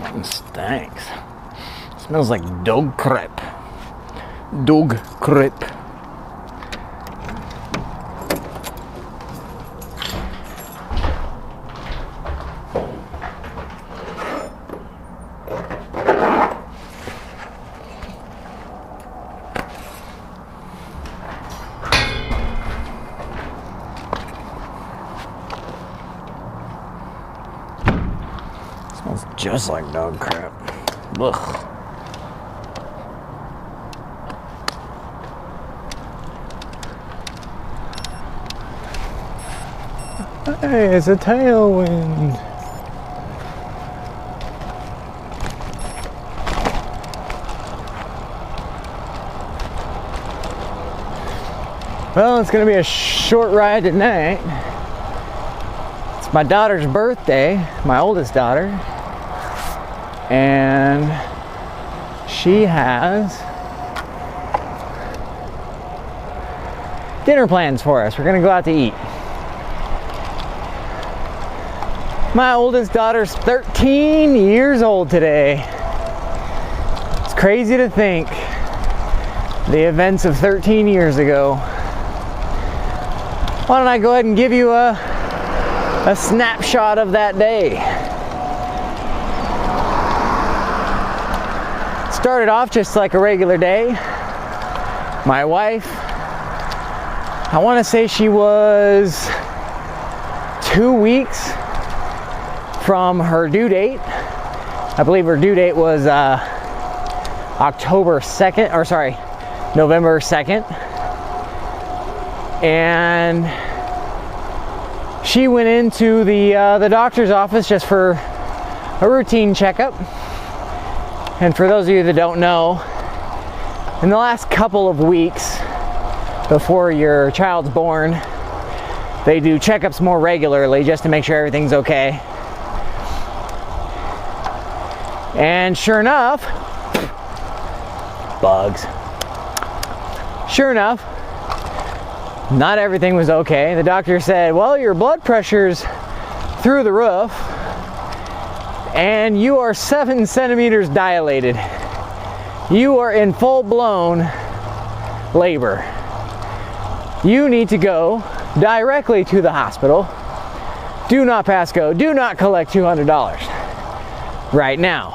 One stinks. Smells like dog crap. Dog crap. Smells just like dog crap. Ugh. Hey, it's a tailwind. Well, it's gonna be a short ride tonight. It's my daughter's birthday, my oldest daughter, and she has dinner plans for us. We're gonna go out to eat. My oldest daughter's 13 years old today. It's crazy to think the events of 13 years ago. Why don't I go ahead and give you a snapshot of that day. Started off just like a regular day. My wife, I want to say she was 2 weeks from her due date. I believe her due date was November 2nd. And she went into the doctor's office just for a routine checkup. And for those of you that don't know, in the last couple of weeks before your child's born, they do checkups more regularly just to make sure everything's okay. And sure enough, bugs. Sure enough, not everything was okay. The doctor said, well, your blood pressure's through the roof and you are 7 centimeters dilated. You are in full-blown labor. You need to go directly to the hospital. Do not pass go. Do not collect $200 right now.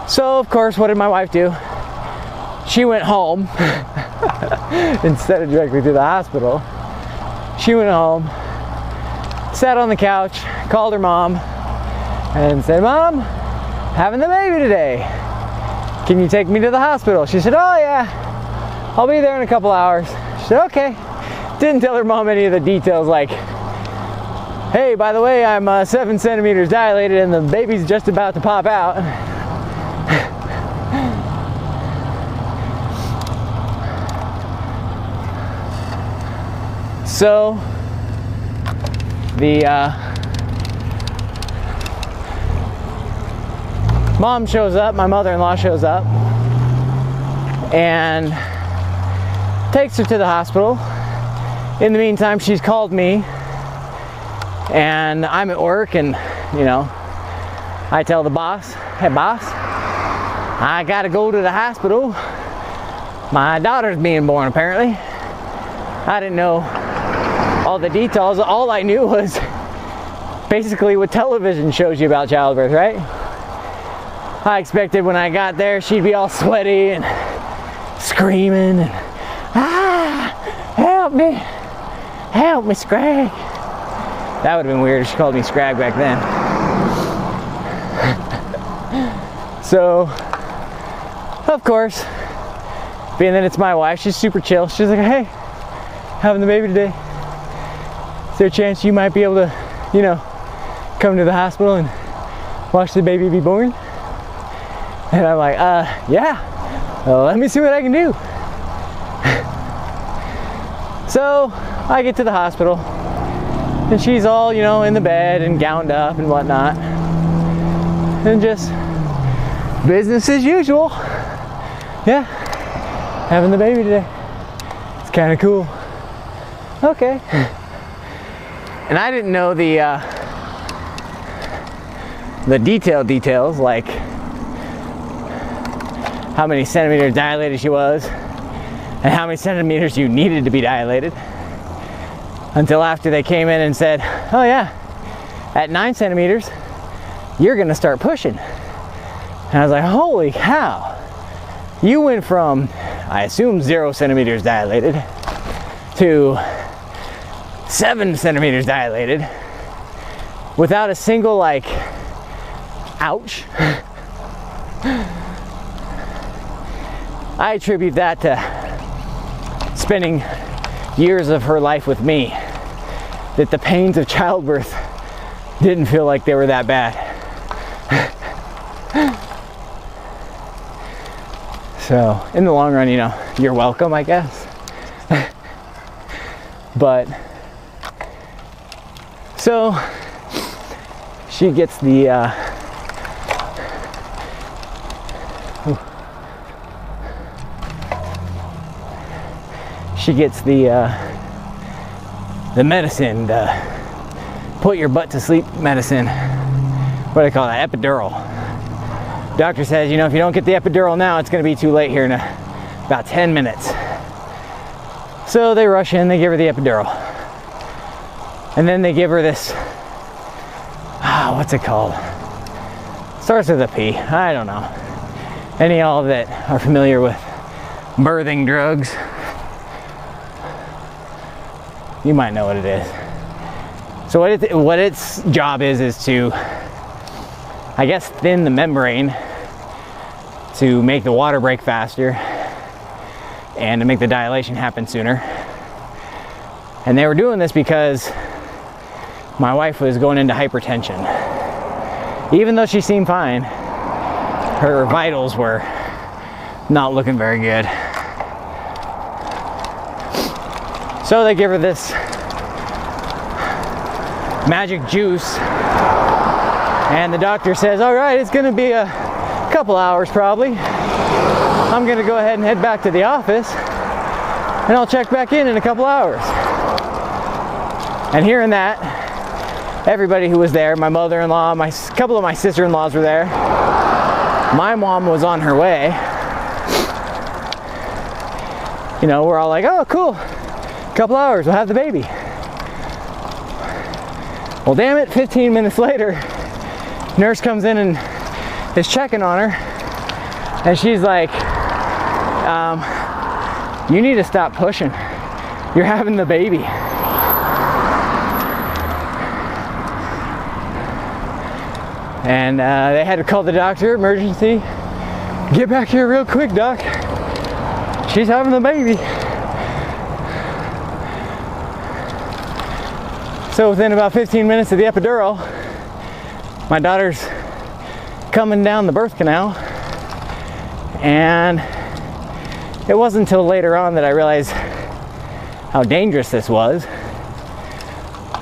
So, of course, what did my wife do? She went home. Instead of directly to the hospital, she went home, sat on the couch, called her mom, and said, Mom, having the baby today. Can you take me to the hospital? She said, oh yeah, I'll be there in a couple hours. She said, okay. Didn't tell her mom any of the details, like, hey, by the way, I'm 7 centimeters dilated and the baby's just about to pop out. So the mom shows up, my mother-in-law shows up and takes her to the hospital. In the meantime, she's called me and I'm at work, and you know, I tell the boss, hey boss, I gotta go to the hospital. My daughter's being born apparently. I didn't know all the details. All I knew was basically what television shows you about childbirth, right? I expected when I got there she'd be all sweaty and screaming and help me Scrag. That would have been weird if she called me Scrag back then. So of course, being that it's my wife, she's super chill. She's like, hey, having the baby today, is there a chance you might be able to, you know, come to the hospital and watch the baby be born? And I'm like, yeah, well, let me see what I can do. So I get to the hospital and she's all, you know, in the bed and gowned up and whatnot, and just business as usual. Yeah, having the baby today. It's kind of cool. Okay. And I didn't know the the details, like how many centimeters dilated she was and how many centimeters you needed to be dilated, until after they came in and said, oh yeah, at 9 centimeters you're gonna start pushing. And I was like, holy cow, you went from, I assume, 0 centimeters dilated to 7 centimeters dilated without a single, like, ouch. I attribute that to spending years of her life with me, that the pains of childbirth didn't feel like they were that bad. So in the long run, you know, you're welcome, I guess. But so she gets the medicine, the put your butt to sleep medicine. What do they call that? Epidural. Doctor says, you know, if you don't get the epidural now, it's going to be too late here in about 10 minutes. So they rush in, they give her the epidural. And then they give her this, what's it called? Starts with a P, I don't know. Any of y'all that are familiar with birthing drugs, you might know what it is. So what its job is to, I guess, thin the membrane to make the water break faster and to make the dilation happen sooner. And they were doing this because my wife was going into hypertension. Even though she seemed fine, her vitals were not looking very good. So they give her this magic juice, and the doctor says, all right, it's going to be a couple hours probably. I'm going to go ahead and head back to the office, and I'll check back in a couple hours. And hearing that, everybody who was there, my mother-in-law, a couple of my sister-in-laws were there. My mom was on her way. You know, we're all like, oh, cool. Couple hours, we'll have the baby. Well, damn it, 15 minutes later, nurse comes in and is checking on her, and she's like, you need to stop pushing. You're having the baby. And they had to call the doctor, emergency. Get back here real quick, doc. She's having the baby. So within about 15 minutes of the epidural, my daughter's coming down the birth canal, and it wasn't until later on that I realized how dangerous this was.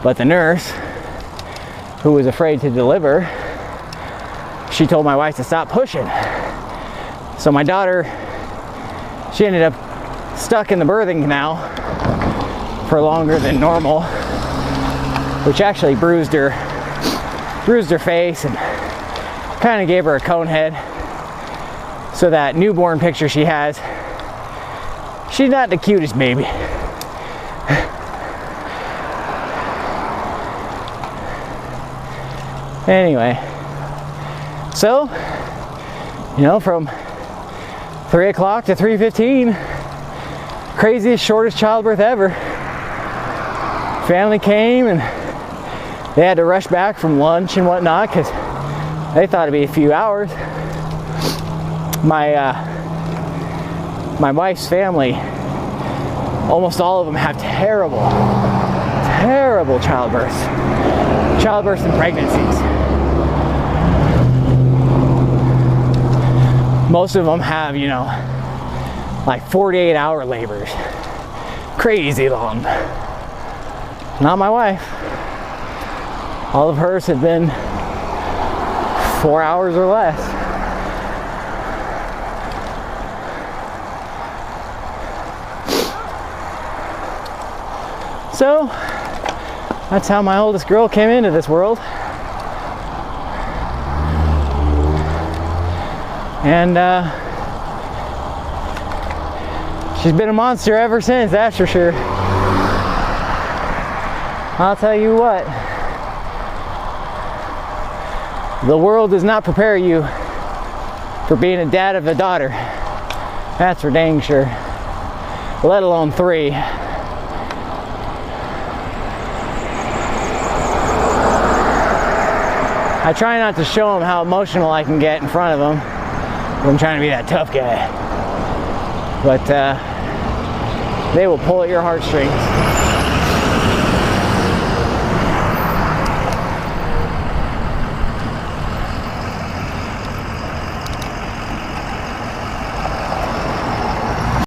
But the nurse, who was afraid to deliver, she told my wife to stop pushing. So my daughter, she ended up stuck in the birthing canal for longer than normal, which actually bruised her face and kind of gave her a cone head. So that newborn picture she has, she's not the cutest baby. Anyway, so, you know, from 3 o'clock to 3:15, craziest, shortest childbirth ever. Family came and they had to rush back from lunch and whatnot because they thought it'd be a few hours. My wife's family, almost all of them have terrible childbirths and pregnancies. Most of them have, you know, like 48-hour labors. Crazy long. Not my wife. All of hers had been 4 hours or less. So, that's how my oldest girl came into this world. And she's been a monster ever since, that's for sure. I'll tell you what, the world does not prepare you for being a dad of a daughter. That's for dang sure. Let alone 3. I try not to show them how emotional I can get in front of them. I'm trying to be that tough guy. But they will pull at your heartstrings.